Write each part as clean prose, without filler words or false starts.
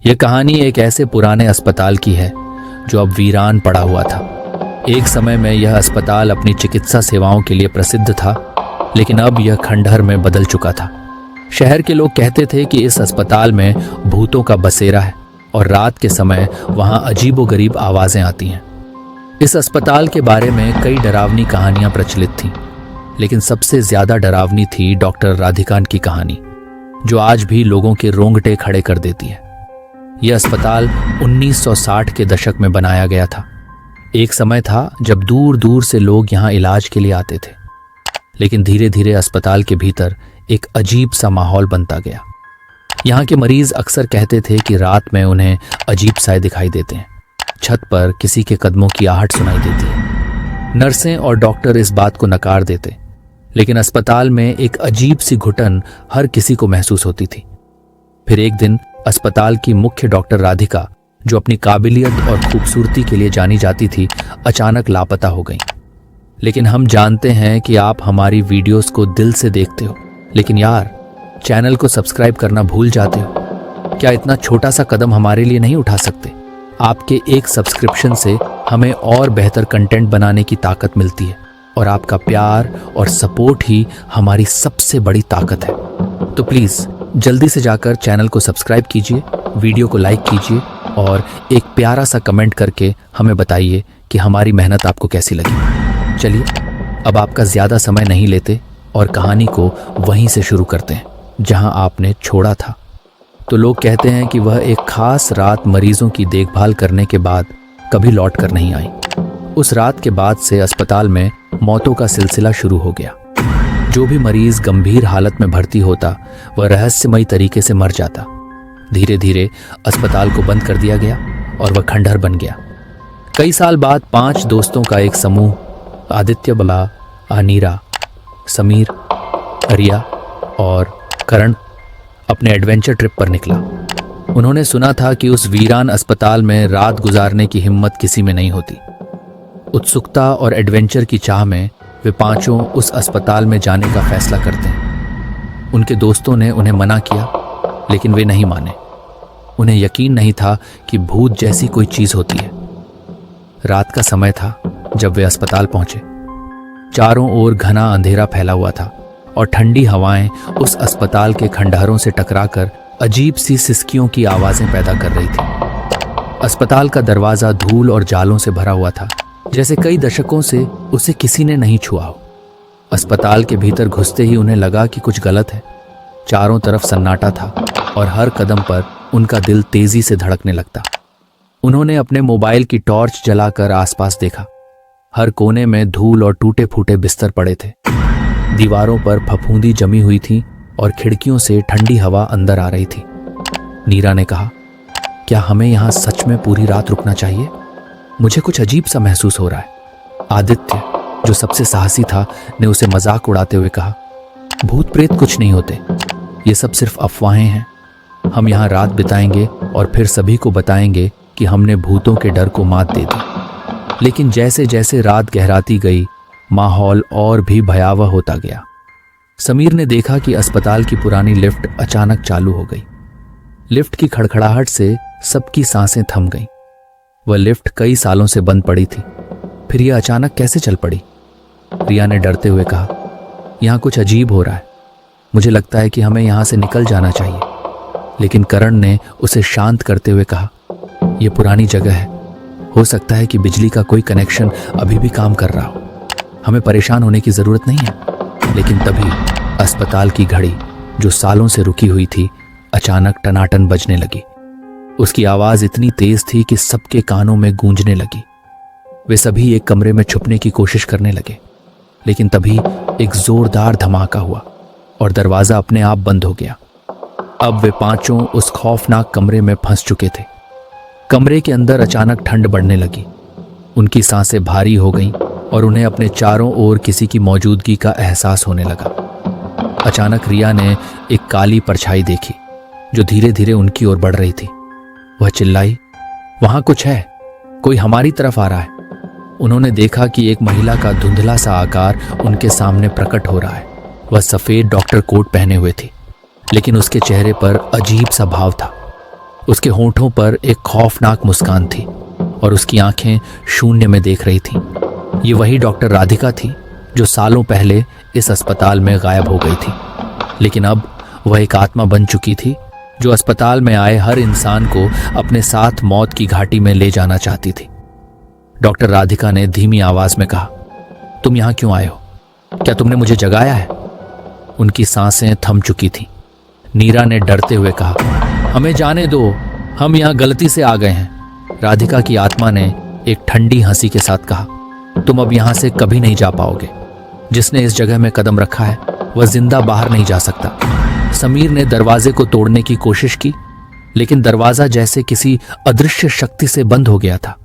यह कहानी एक ऐसे पुराने अस्पताल की है जो अब वीरान पड़ा हुआ था। एक समय में यह अस्पताल अपनी चिकित्सा सेवाओं के लिए प्रसिद्ध था, लेकिन अब यह खंडहर में बदल चुका था। शहर के लोग कहते थे कि इस अस्पताल में भूतों का बसेरा है और रात के समय वहां अजीबोगरीब आवाजें आती हैं। इस अस्पताल के बारे में कई डरावनी कहानियां प्रचलित थीं, लेकिन सबसे ज्यादा डरावनी थी डॉक्टर राधिकान की कहानी, जो आज भी लोगों के रोंगटे खड़े कर देती है। यह अस्पताल 1960 के दशक में बनाया गया था। एक समय था जब दूर दूर से लोग यहाँ इलाज के लिए आते थे, लेकिन धीरे धीरे अस्पताल के भीतर एक अजीब सा माहौल बनता गया। यहाँ के मरीज अक्सर कहते थे कि रात में उन्हें अजीब साए दिखाई देते हैं, छत पर किसी के कदमों की आहट सुनाई देती है। नर्सें और डॉक्टर इस बात को नकार देते, लेकिन अस्पताल में एक अजीब सी घुटन हर किसी को महसूस होती थी। फिर एक दिन अस्पताल की मुख्य डॉक्टर राधिका, जो अपनी काबिलियत और खूबसूरती के लिए जानी जाती थी, अचानक लापता हो गई। लेकिन हम जानते हैं कि आप हमारी वीडियोस को दिल से देखते हो, लेकिन यार चैनल को सब्सक्राइब करना भूल जाते हो। क्या इतना छोटा सा कदम हमारे लिए नहीं उठा सकते? आपके एक सब्सक्रिप्शन से हमें और बेहतर कंटेंट बनाने की ताकत मिलती है, और आपका प्यार और सपोर्ट ही हमारी सबसे बड़ी ताकत है। तो प्लीज जल्दी से जाकर चैनल को सब्सक्राइब कीजिए, वीडियो को लाइक कीजिए और एक प्यारा सा कमेंट करके हमें बताइए कि हमारी मेहनत आपको कैसी लगी। चलिए अब आपका ज्यादा समय नहीं लेते और कहानी को वहीं से शुरू करते हैं जहां आपने छोड़ा था। तो लोग कहते हैं कि वह एक खास रात मरीजों की देखभाल करने के बाद कभी लौट कर नहीं आई। उस रात के बाद से अस्पताल में मौतों का सिलसिला शुरू हो गया। जो भी मरीज गंभीर हालत में भर्ती होता, वह रहस्यमयी तरीके से मर जाता। धीरे धीरे अस्पताल को बंद कर दिया गया और वह खंडहर बन गया। कई साल बाद 5 दोस्तों का एक समूह, आदित्य, बला, अनीरा, समीर, रिया और करण, अपने एडवेंचर ट्रिप पर निकला। उन्होंने सुना था कि उस वीरान अस्पताल में रात गुजारने की हिम्मत किसी में नहीं होती। उत्सुकता और एडवेंचर की चाह में वे पांचों उस अस्पताल में जाने का फैसला करते हैं। उनके दोस्तों ने उन्हें मना किया, लेकिन वे नहीं माने। उन्हें यकीन नहीं था कि भूत जैसी कोई चीज होती है। रात का समय था जब वे अस्पताल पहुंचे। चारों ओर घना अंधेरा फैला हुआ था और ठंडी हवाएं उस अस्पताल के खंडहरों से टकराकर अजीब सी सिसकियों की आवाजें पैदा कर रही थी। अस्पताल का दरवाजा धूल और जालों से भरा हुआ था, जैसे कई दशकों से उसे किसी ने नहीं छुआ हो। अस्पताल के भीतर घुसते ही उन्हें लगा कि कुछ गलत है। चारों तरफ सन्नाटा था और हर कदम पर उनका दिल तेजी से धड़कने लगता। उन्होंने अपने मोबाइल की टॉर्च जलाकर आसपास देखा। हर कोने में धूल और टूटे फूटे बिस्तर पड़े थे। दीवारों पर फफूंदी जमी हुई थी और खिड़कियों से ठंडी हवा अंदर आ रही थी। नीरा ने कहा, क्या हमें यहाँ सच में पूरी रात रुकना चाहिए? मुझे कुछ अजीब सा महसूस हो रहा है। आदित्य, जो सबसे साहसी था, ने उसे मजाक उड़ाते हुए कहा, भूत प्रेत कुछ नहीं होते, ये सब सिर्फ अफवाहें हैं। हम यहाँ रात बिताएंगे और फिर सभी को बताएंगे कि हमने भूतों के डर को मात दे दी। लेकिन जैसे जैसे रात गहराती गई, माहौल और भी भयावह होता गया। समीर ने देखा कि अस्पताल की पुरानी लिफ्ट अचानक चालू हो गई। लिफ्ट की खड़खड़ाहट से सबकी सांसें थम गईं। वह लिफ्ट कई सालों से बंद पड़ी थी, फिर यह अचानक कैसे चल पड़ी? रिया ने डरते हुए कहा, यहाँ कुछ अजीब हो रहा है, मुझे लगता है कि हमें यहाँ से निकल जाना चाहिए। लेकिन करण ने उसे शांत करते हुए कहा, यह पुरानी जगह है, हो सकता है कि बिजली का कोई कनेक्शन अभी भी काम कर रहा हो, हमें परेशान होने की जरूरत नहीं है। लेकिन तभी अस्पताल की घड़ी, जो सालों से रुकी हुई थी, अचानक टनाटन बजने लगी। उसकी आवाज इतनी तेज थी कि सबके कानों में गूंजने लगी। वे सभी एक कमरे में छुपने की कोशिश करने लगे, लेकिन तभी एक जोरदार धमाका हुआ और दरवाजा अपने आप बंद हो गया। अब वे पांचों उस खौफनाक कमरे में फंस चुके थे। कमरे के अंदर अचानक ठंड बढ़ने लगी। उनकी सांसें भारी हो गईं और उन्हें अपने चारों ओर किसी की मौजूदगी का एहसास होने लगा। अचानक रिया ने एक काली परछाई देखी जो धीरे धीरे उनकी ओर बढ़ रही थी। वह चिल्लाई, वहां कुछ है, कोई हमारी तरफ आ रहा है। उन्होंने देखा कि एक महिला का धुंधला सा आकार उनके सामने प्रकट हो रहा है। वह सफेद डॉक्टर कोट पहने हुए थी, लेकिन उसके चेहरे पर अजीब सा भाव था। उसके होंठों पर एक खौफनाक मुस्कान थी और उसकी आंखें शून्य में देख रही थीं। ये वही डॉक्टर राधिका थी जो सालों पहले इस अस्पताल में गायब हो गई थी, लेकिन अब वह एक आत्मा बन चुकी थी जो अस्पताल में आए हर इंसान को अपने साथ मौत की घाटी में ले जाना चाहती थी। डॉक्टर राधिका ने धीमी आवाज में कहा, तुम यहां क्यों आए हो? क्या तुमने मुझे जगाया है? उनकी सांसें थम चुकी थीं। नीरा ने डरते हुए कहा, हमें जाने दो, हम यहां गलती से आ गए हैं। राधिका की आत्मा ने एक ठंडी हंसी के साथ कहा, तुम अब यहां से कभी नहीं जा पाओगे। जिसने इस जगह में कदम रखा है वह जिंदा बाहर नहीं जा सकता। समीर ने दरवाजे को तोड़ने की कोशिश की, लेकिन दरवाजा जैसे किसी अदृश्य शक्ति से बंद हो गया था।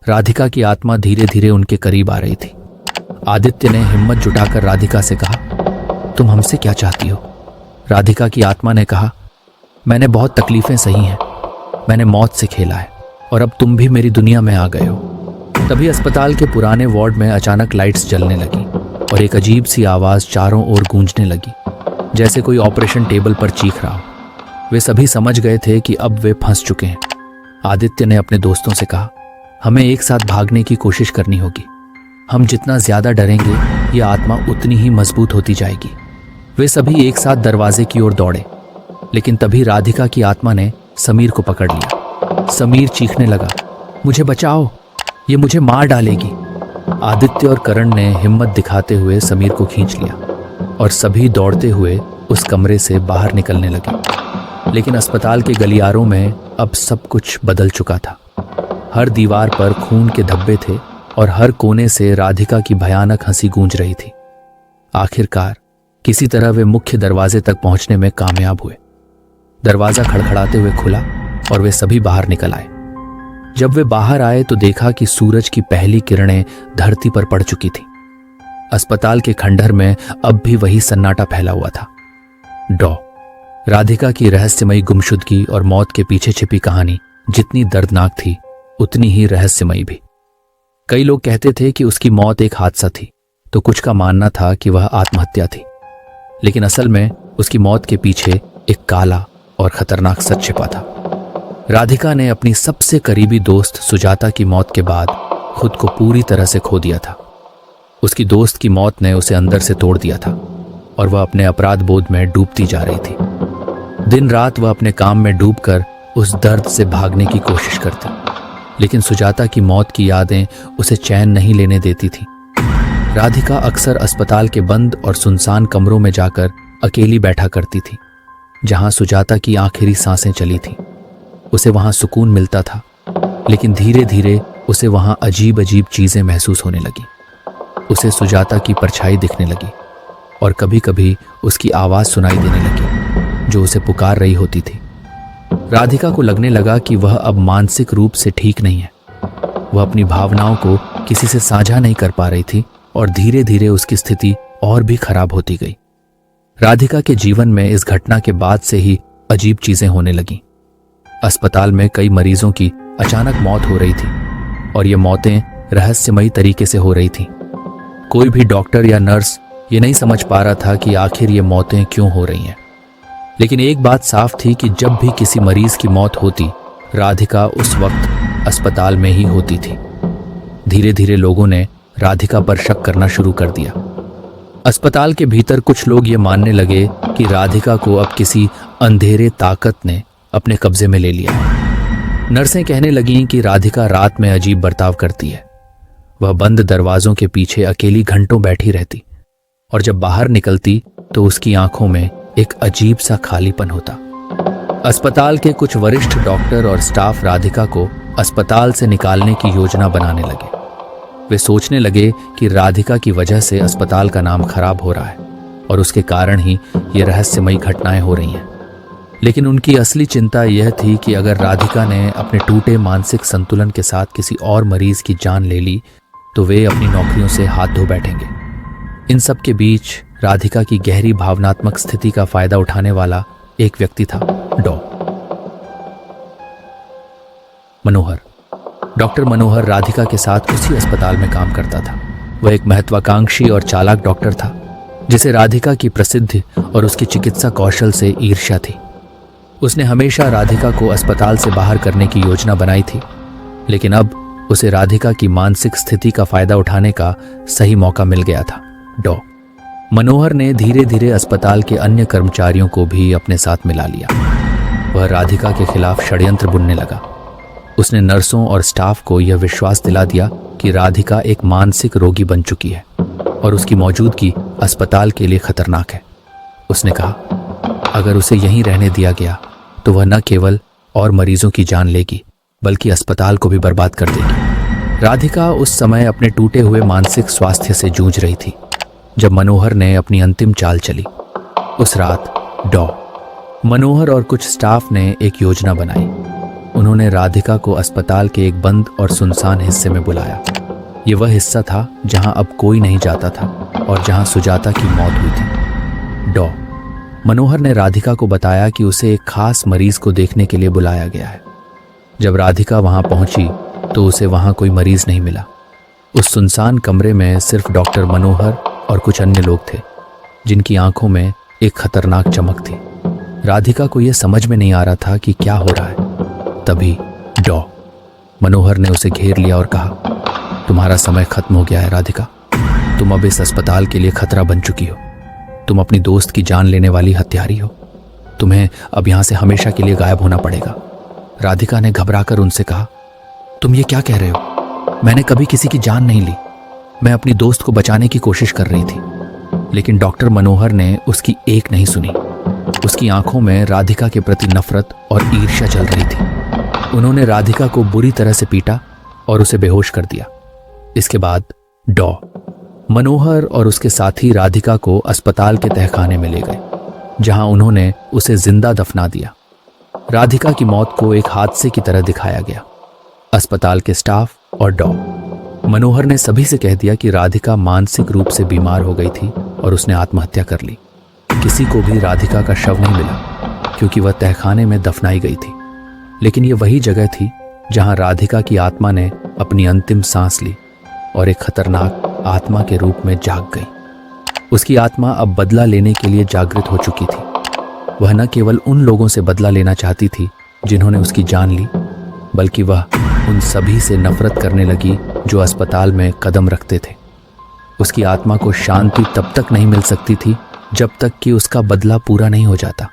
राधिका की आत्मा धीरे धीरे उनके करीब आ रही थी। आदित्य ने हिम्मत जुटाकर राधिका से कहा, तुम हमसे क्या चाहती हो? राधिका की आत्मा ने कहा, मैंने बहुत तकलीफें सही हैं, मैंने मौत से खेला है और अब तुम भी मेरी दुनिया में आ गए हो। तभी अस्पताल के पुराने वार्ड में अचानक लाइट्स जलने लगी और एक अजीब सी आवाज चारों ओर गूंजने लगी, जैसे कोई ऑपरेशन टेबल पर चीख रहा हो। वे सभी समझ गए थे कि अब वे फंस चुके हैं। आदित्य ने अपने दोस्तों से कहा, हमें एक साथ भागने की कोशिश करनी होगी। हम जितना ज्यादा डरेंगे यह आत्मा उतनी ही मजबूत होती जाएगी। वे सभी एक साथ दरवाजे की ओर दौड़े, लेकिन तभी राधिका की आत्मा ने समीर को पकड़ लिया। समीर चीखने लगा, मुझे बचाओ, ये मुझे मार डालेगी। आदित्य और करण ने हिम्मत दिखाते हुए समीर को खींच लिया और सभी दौड़ते हुए उस कमरे से बाहर निकलने लगे। लेकिन अस्पताल के गलियारों में अब सब कुछ बदल चुका था। हर दीवार पर खून के धब्बे थे और हर कोने से राधिका की भयानक हंसी गूंज रही थी। आखिरकार किसी तरह वे मुख्य दरवाजे तक पहुंचने में कामयाब हुए। दरवाजा खड़खड़ाते हुए खुला और वे सभी बाहर निकल आए। जब वे बाहर आए तो देखा कि सूरज की पहली किरणें धरती पर पड़ चुकी थी। अस्पताल के खंडहर में अब भी वही सन्नाटा फैला हुआ था। राधिका की रहस्यमयी गुमशुदगी और मौत के पीछे छिपी कहानी जितनी दर्दनाक थी उतनी ही रहस्यमयी भी। कई लोग कहते थे कि उसकी मौत एक हादसा थी, तो कुछ का मानना था कि वह आत्महत्या थी, लेकिन असल में उसकी मौत के पीछे एक काला और खतरनाक सच छिपा था। राधिका ने अपनी सबसे करीबी दोस्त सुजाता की मौत के बाद खुद को पूरी तरह से खो दिया था। उसकी दोस्त की मौत ने उसे अंदर से तोड़ दिया था और वह अपने अपराध बोध में डूबती जा रही थी। दिन रात वह अपने काम में डूबकर उस दर्द से भागने की कोशिश करती, लेकिन सुजाता की मौत की यादें उसे चैन नहीं लेने देती थी। राधिका अक्सर अस्पताल के बंद और सुनसान कमरों में जाकर अकेली बैठा करती थी, जहां सुजाता की आखिरी सांसें चली थीं। उसे वहां सुकून मिलता था, लेकिन धीरे धीरे उसे वहां अजीब अजीब चीजें महसूस होने लगी। उसे सुजाता की परछाई दिखने लगी और कभी कभी उसकी आवाज सुनाई देने लगी जो उसे पुकार रही होती थी। राधिका को लगने लगा कि वह अब मानसिक रूप से ठीक नहीं है। वह अपनी भावनाओं को किसी से साझा नहीं कर पा रही थी और धीरे धीरे उसकी स्थिति और भी खराब होती गई। राधिका के जीवन में इस घटना के बाद से ही अजीब चीजें होने लगीं। अस्पताल में कई मरीजों की अचानक मौत हो रही थी और ये मौतें रहस्यमयी तरीके से हो रही थीं। कोई भी डॉक्टर या नर्स ये नहीं समझ पा रहा था कि आखिर ये मौतें क्यों हो रही हैं। लेकिन एक बात साफ थी कि जब भी किसी मरीज की मौत होती, राधिका उस वक्त अस्पताल में ही होती थी। धीरे धीरे लोगों ने राधिका पर शक करना शुरू कर दिया। अस्पताल के भीतर कुछ लोग ये मानने लगे कि राधिका को अब किसी अंधेरे ताकत ने अपने कब्जे में ले लिया है। नर्सें कहने लगीं कि राधिका रात में अजीब बर्ताव करती है। वह बंद दरवाजों के पीछे अकेली घंटों बैठी रहती और जब बाहर निकलती तो उसकी आंखों में एक अजीब सा खालीपन होता। अस्पताल के कुछ वरिष्ठ डॉक्टर और स्टाफ राधिका को अस्पताल से निकालने की योजना बनाने लगे। वे सोचने लगे कि राधिका की वजह से अस्पताल का नाम खराब हो रहा है और उसके कारण ही ये रहस्यमयी घटनाएं हो रही हैं। लेकिन उनकी असली चिंता यह थी कि अगर राधिका ने अपने टूटे मानसिक संतुलन के साथ किसी और मरीज की जान ले ली तो वे अपनी नौकरियों से हाथ धो बैठेंगे। इन सब के बीच राधिका की गहरी भावनात्मक स्थिति का फायदा उठाने वाला एक व्यक्ति था, मनोहर। डॉक्टर मनोहर राधिका के साथ उसी अस्पताल में काम करता था। वह एक महत्वाकांक्षी और चालाक डॉक्टर था जिसे राधिका की प्रसिद्धि और उसकी चिकित्सा कौशल से ईर्ष्या थी। उसने हमेशा राधिका को अस्पताल से बाहर करने की योजना बनाई थी, लेकिन अब उसे राधिका की मानसिक स्थिति का फायदा उठाने का सही मौका मिल गया था। डॉ मनोहर ने धीरे धीरे अस्पताल के अन्य कर्मचारियों को भी अपने साथ मिला लिया। वह राधिका के खिलाफ षड्यंत्र बुनने लगा। उसने नर्सों और स्टाफ को यह विश्वास दिला दिया कि राधिका एक मानसिक रोगी बन चुकी है और उसकी मौजूदगी अस्पताल के लिए खतरनाक है। उसने कहा, अगर उसे यहीं रहने दिया गया तो वह न केवल और मरीजों की जान लेगी बल्कि अस्पताल को भी बर्बाद कर देगी। राधिका उस समय अपने टूटे हुए मानसिक स्वास्थ्य से जूझ रही थी जब मनोहर ने अपनी अंतिम चाल चली। उस रात डॉ मनोहर और कुछ स्टाफ ने एक योजना बनाई। उन्होंने राधिका को अस्पताल के एक बंद और सुनसान हिस्से में बुलाया। ये वह हिस्सा था जहां अब कोई नहीं जाता था और जहां सुजाता की मौत हुई थी। डॉ मनोहर ने राधिका को बताया कि उसे एक खास मरीज को देखने के लिए बुलाया गया है। जब राधिका वहां पहुंची तो उसे वहां कोई मरीज नहीं मिला। उस सुनसान कमरे में सिर्फ डॉक्टर मनोहर और कुछ अन्य लोग थे जिनकी आंखों में एक खतरनाक चमक थी। राधिका को यह समझ में नहीं आ रहा था कि क्या हो रहा है। तभी डॉ मनोहर ने उसे घेर लिया और कहा, तुम्हारा समय खत्म हो गया है राधिका। तुम अब इस अस्पताल के लिए खतरा बन चुकी हो। तुम अपनी दोस्त की जान लेने वाली हत्यारी हो। तुम्हें अब यहां से हमेशा के लिए गायब होना पड़ेगा। राधिका ने घबराकर उनसे कहा, तुम ये क्या कह रहे हो? मैंने कभी किसी की जान नहीं ली। मैं अपनी दोस्त को बचाने की कोशिश कर रही थी। लेकिन डॉक्टर मनोहर ने उसकी एक नहीं सुनी। उसकी आंखों में राधिका के प्रति नफरत और ईर्ष्या चल रही थी। उन्होंने राधिका को बुरी तरह से पीटा और उसे बेहोश कर दिया। इसके बाद डॉ मनोहर और उसके साथी राधिका को अस्पताल के तहखाने में ले गए, जहां उन्होंने उसे जिंदा दफना दिया। राधिका की मौत को एक हादसे की तरह दिखाया गया। अस्पताल के स्टाफ और डॉ मनोहर ने सभी से कह दिया कि राधिका मानसिक रूप से बीमार हो गई थी और उसने आत्महत्या कर ली। किसी को भी राधिका का शव नहीं मिला क्योंकि वह तहखाने में दफनाई गई थी। लेकिन यह वही जगह थी जहां राधिका की आत्मा ने अपनी अंतिम सांस ली और एक खतरनाक आत्मा के रूप में जाग गई। उसकी आत्मा अब बदला लेने के लिए जागृत हो चुकी थी। वह न केवल उन लोगों से बदला लेना चाहती थी जिन्होंने उसकी जान ली, बल्कि वह उन सभी से नफरत करने लगी जो अस्पताल में कदम रखते थे। उसकी आत्मा को शांति तब तक नहीं मिल सकती थी जब तक कि उसका बदला पूरा नहीं हो जाता।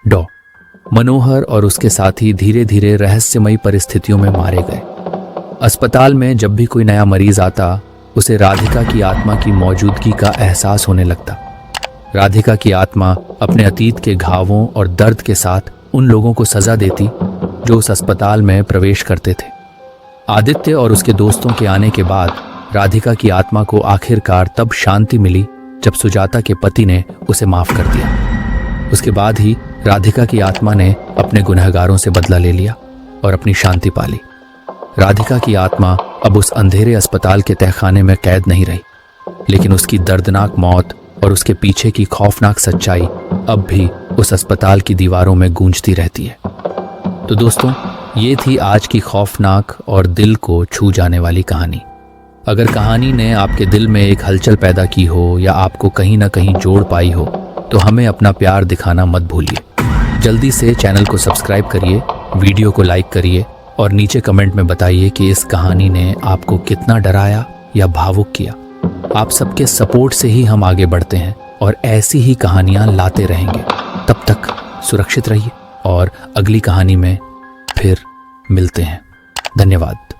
डॉ मनोहर और उसके साथी धीरे धीरे रहस्यमयी परिस्थितियों में मारे गए। अस्पताल में जब भी कोई नया मरीज आता, उसे राधिका की आत्मा की मौजूदगी का एहसास होने लगता। राधिका की आत्मा अपने अतीत के घावों और दर्द के साथ उन लोगों को सजा देती जो उस अस्पताल में प्रवेश करते थे। आदित्य और उसके दोस्तों के आने के बाद राधिका की आत्मा को आखिरकार तब शांति मिली जब सुजाता के पति ने उसे माफ कर दिया। उसके बाद ही राधिका की आत्मा ने अपने गुनहगारों से बदला ले लिया और अपनी शांति पाली। राधिका की आत्मा अब उस अंधेरे अस्पताल के तहखाने में कैद नहीं रही, लेकिन उसकी दर्दनाक मौत और उसके पीछे की खौफनाक सच्चाई अब भी उस अस्पताल की दीवारों में गूंजती रहती है। तो दोस्तों, ये थी आज की खौफनाक और दिल को छू जाने वाली कहानी। अगर कहानी ने आपके दिल में एक हलचल पैदा की हो या आपको कहीं ना कहीं जोड़ पाई हो, तो हमें अपना प्यार दिखाना मत भूलिए। जल्दी से चैनल को सब्सक्राइब करिए, वीडियो को लाइक करिए और नीचे कमेंट में बताइए कि इस कहानी ने आपको कितना डराया या भावुक किया। आप सबके सपोर्ट से ही हम आगे बढ़ते हैं और ऐसी ही कहानियां लाते रहेंगे। तब तक सुरक्षित रहिए और अगली कहानी में फिर मिलते हैं। धन्यवाद।